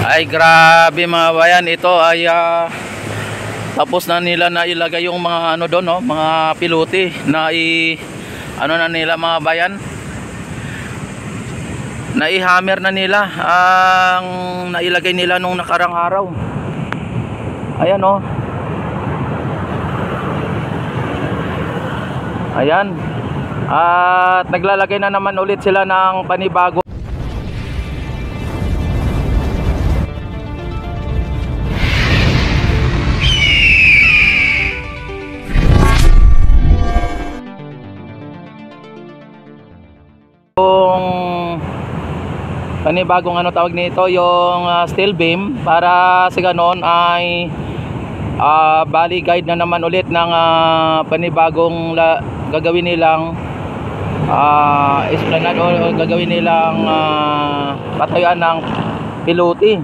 Ay grabe mga bayan, ito ay tapos na nila na ilagay yung mga ano doon, no, mga pilote na ano na nila mga bayan, na i-hammer na nila ang nailagay nila nung nakarang araw. Ayan, oh. Ayan. At naglalagay na naman ulit sila ng panibago. Yung panibagong ano tawag nito, yung steel beam, para sa ganon ay bali guide na naman ulit ng panibagong gagawin nilang esplanade o gagawin nilang patayuan ng pilote.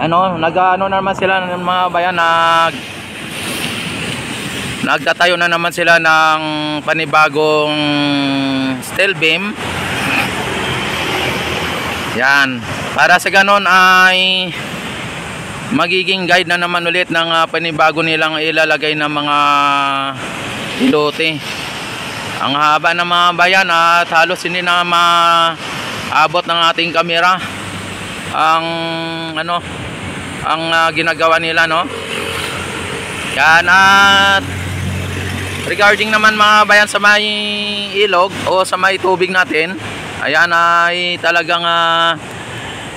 Ano, nag-ano naman sila ng mga bayan, nagtatayo na naman sila ng panibagong steel beam. Yan, para sa ganon ay magiging guide na naman ulit ng panibago nilang ilalagay ng mga pilote. Ang haba ng mga bayan at halos hindi na maabot ng ating kamera ang ano, ang ginagawa nila, no. Yan. At regarding naman mga bayan sa may ilog o sa may tubig natin, ayan ay talagang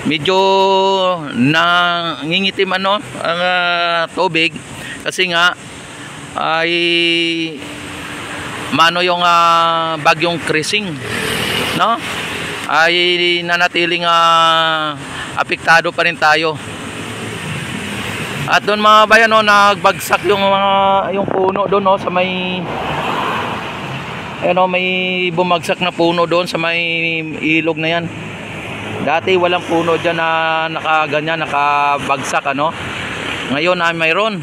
medyo nangingitim ano ang tubig, kasi nga ay mano yung bagyong Krising, no, ay nanatiling apektado pa rin tayo. At doon mga bayan, no, nagbagsak yung puno doon, no, sa may may bumagsak na puno doon sa may ilog na yan. Dati walang puno dyan na nakaganyan, nakabagsak, ano. Ngayon ay mayroon.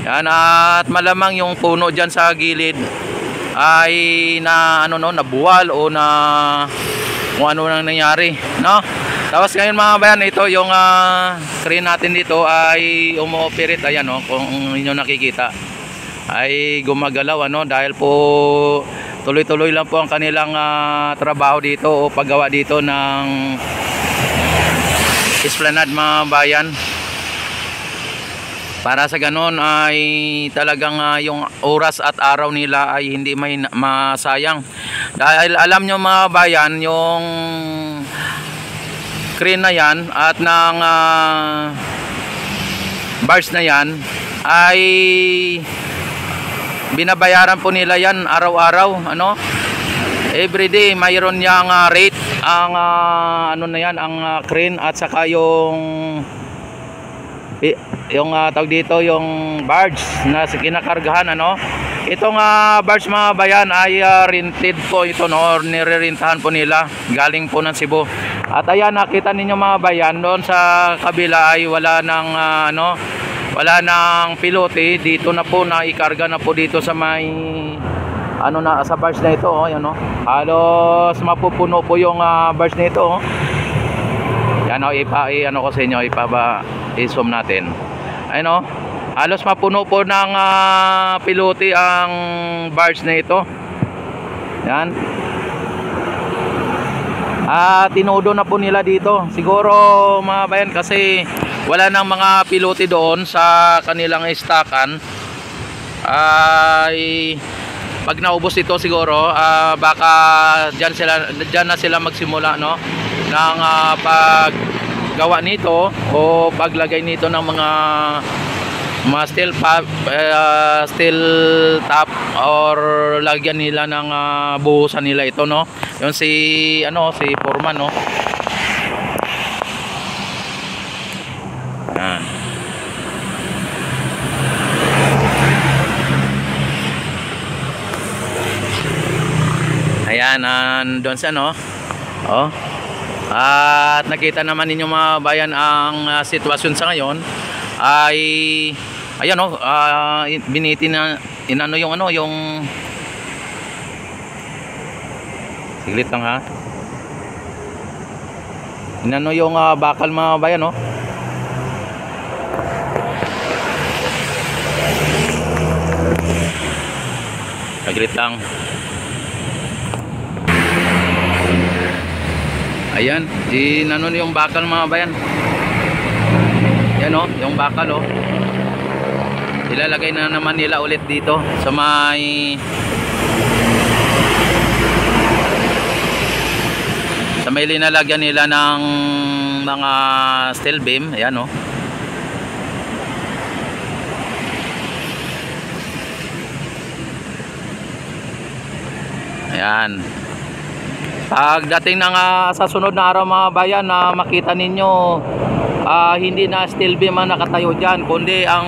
Yan, at malamang yung puno dyan sa gilid ay nabuwal o na kung ano nang nangyari, no. Tapos ngayon mga bayan, ito yung crane natin dito ay umo-operate. Ayan, no, kung inyo nakikita ay gumagalaw, ano, dahil po tuloy-tuloy lang po ang kanilang trabaho dito o paggawa dito ng esplanade mga bayan. Para sa ganon ay talagang yung oras at araw nila ay hindi may masayang. Dahil alam nyo mga bayan, yung crane na yan at ng bars na yan ay binabayaran po nila yan araw-araw, ano, everyday mayroon yang rate ang ano na yan, ang crane at saka yung tawag dito, yung barge na kinakargahan, ano. Itong barge mga bayan ay rented po ito, no, nire-rentahan po nila, galing po ng Cebu. At ayan, nakita ninyo mga bayan, doon sa kabila ay wala nang wala nang pilote. Dito na po na ikarga na po dito sa may sa barge na ito, oh, yan, no. Halos mapupuno po yung barge na ito, oh. Yan, oh, ko sa inyo, i-zoom natin. Ayun, oh, halos mapuno po ng pilote ang barge na ito. Yan. Tinudo na po nila dito. Siguro mga bayan, kasi wala nang mga pilote doon sa kanilang istakan. Ay pag naubos ito siguro, baka dyan na sila magsimula, no, ng paggawa nito o paglagay nito ng mga steel top or lagyan nila ng buhusan nila ito, no. Yung si foreman, no. Ayan, doon sa, no, oh. At nakita naman ninyo mga bayan ang sitwasyon sa ngayon ay ayan, oh, biniti na yung siglit lang, ha. Inano yung bakal mga bayan, no? Saglit lang. Ayan, inano yung bakal mga bayan. Yan, oh, yung bakal, oh. Ilalagay na naman nila ulit dito sa may linalagyan nila ng mga steel beam. Ayan, oh. Ayan. Pagdating ng sa sunod na araw mga bayan, na makita ninyo hindi na steel beam ang nakatayo dyan, kundi ang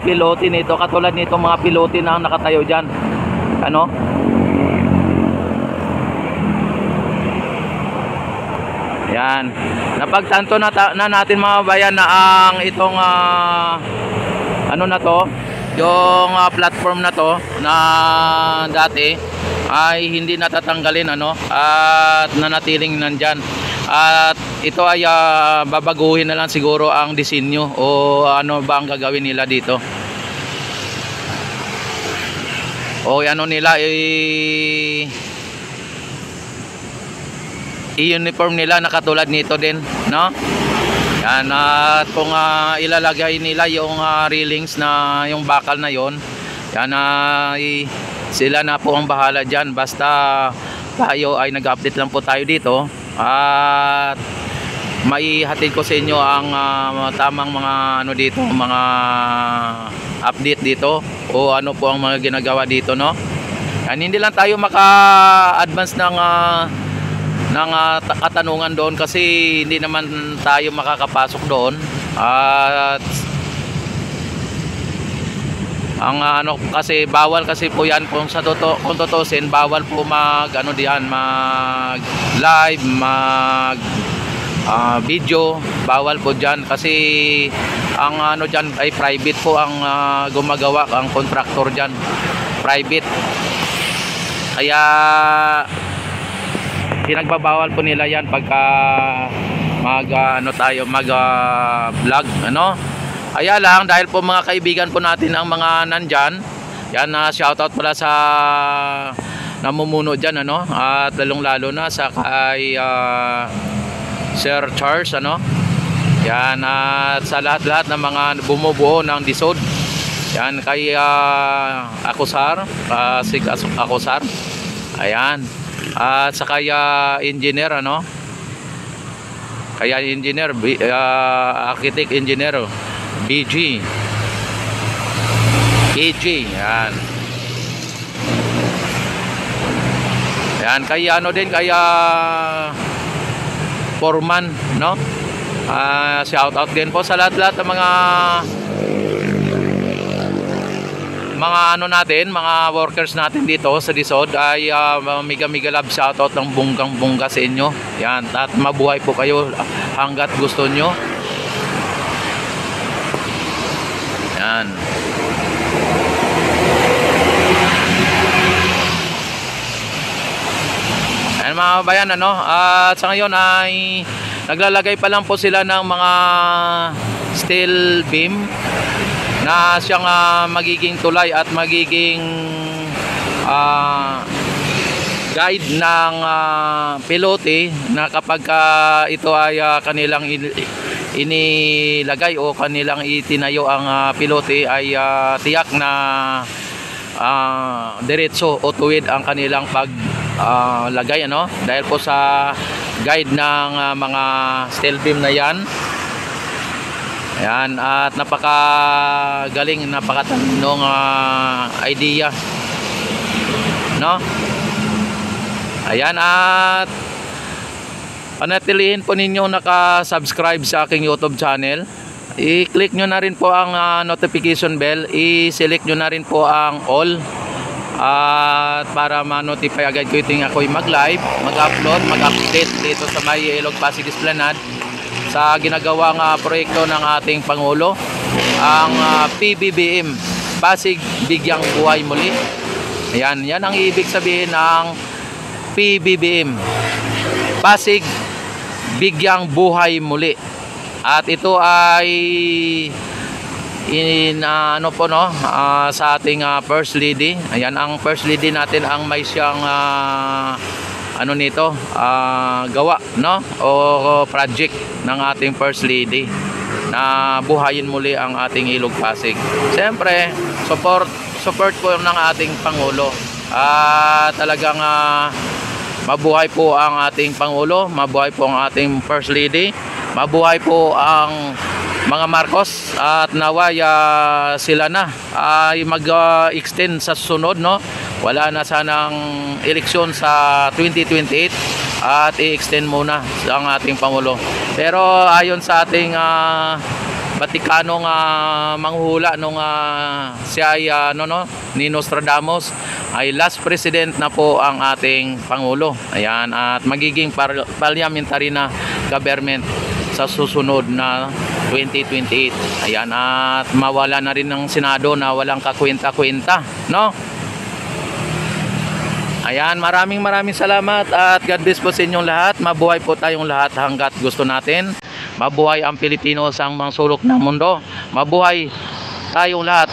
pilote nito, katulad nito mga pilote na nakatayo dyan. Ano? Yan. Napagtanto na natin mga bayan na ang itong ano na to, yung platform na to na dati ay hindi natatanggalin, ano, at nanatiling nandyan. At ito ay babaguhin na lang siguro ang disenyo o ano ba ang gagawin nila dito. O ano nila, i-uniform nila na katulad nito din, no? Yan, at kung ilalagay nila yung railings na yung bakal na yon, yan sila na po ang bahala dyan. Basta tayo ay nag-update lang po tayo dito at maihatid ko sa inyo ang tamang mga ano dito, mga update dito o ano po ang mga ginagawa dito, no? Yan, hindi lang tayo maka-advance ng katanungan doon kasi hindi naman tayo makakapasok doon. At ang ano kasi bawal kasi po yan kung tutusin, bawal po mag ano diyan, mag live, mag video, bawal po diyan kasi ang ano diyan ay private po ang gumagawa, ang contractor diyan, private. Kaya pinagbabawal po nila yan pagka mag ano tayo, mag vlog, ano. Kaya lang, dahil po mga kaibigan po natin ang mga nandyan, yan, shoutout pala sa namumuno dyan, ano, at lalong lalo na sa kay Sir Charles, ano, yan, at sa lahat-lahat ng mga bumubuo ng DSOD, yan, kay Akusar, si Akusar, ayan, at sa kaya engineer, ano, kaya engineer, architect engineer BG AG, yan. Yan, kaya ano din, kaya foreman, no? Shout out din po sa lahat-lahat ng mga ano natin, mga workers natin dito sa DSOD ay miga love shout out ng bunggang-bungga sa inyo. Yan, at mabuhay po kayo hanggat gusto nyo. Yan. Ayan mga bayan, ano, at sa ngayon ay naglalagay pa lang po sila ng mga steel beam na siyang magiging tulay at magiging guide ng pilote na kapag ito ay kanilang inilagay o kanilang itinayo ang pilote ay tiyak na diretso o tuwid ang kanilang paglagay, ano, dahil po sa guide ng mga steel beam na yan. Ayan, at napakagaling, napakatalino idea, no? Ayan, at panatilihin po ninyo naka-subscribe sa aking YouTube channel. I-click nyo na rin po ang notification bell. I-select nyo na rin po ang all. At para ma-notify agad ko iting ako'y mag-live, mag-upload, mag-update dito sa may Ilog Pasig Esplanade sa ginagawang proyekto ng ating Pangulo, ang PBBM, Pasig Bigyang Buhay Muli. Ayan, yan ang ibig sabihin ng PBBM, Pasig bigyang buhay muli. At ito ay ano po no, sa ating First Lady. Ayan ang First Lady natin ang may siyang ano nito, gawa no o project ng ating First Lady na buhayin muli ang ating Ilog Pasig. Siyempre, support po ng ating Pangulo. Talagang mabuhay po ang ating Pangulo, mabuhay po ang ating First Lady, mabuhay po ang mga Marcos, at naway sila na ay mag-extend sa susunod no. Wala na sanang eleksyon sa 2028 at i-extend muna ang ating Pangulo. Pero ayon sa ating Vaticanong manghuhula nung siya ay ni Nostradamus, ay last president na po ang ating Pangulo. Ayan, at magiging parliamentary na government sa susunod na 2028. Ayan, at mawala na rin ng Senado na walang kakwenta-kwenta, no? Ayan, maraming salamat at God bless po sa inyong lahat. Mabuhay po tayong lahat hanggat gusto natin. Mabuhay ang Pilipino sa mga sulok ng mundo. Mabuhay tayong lahat.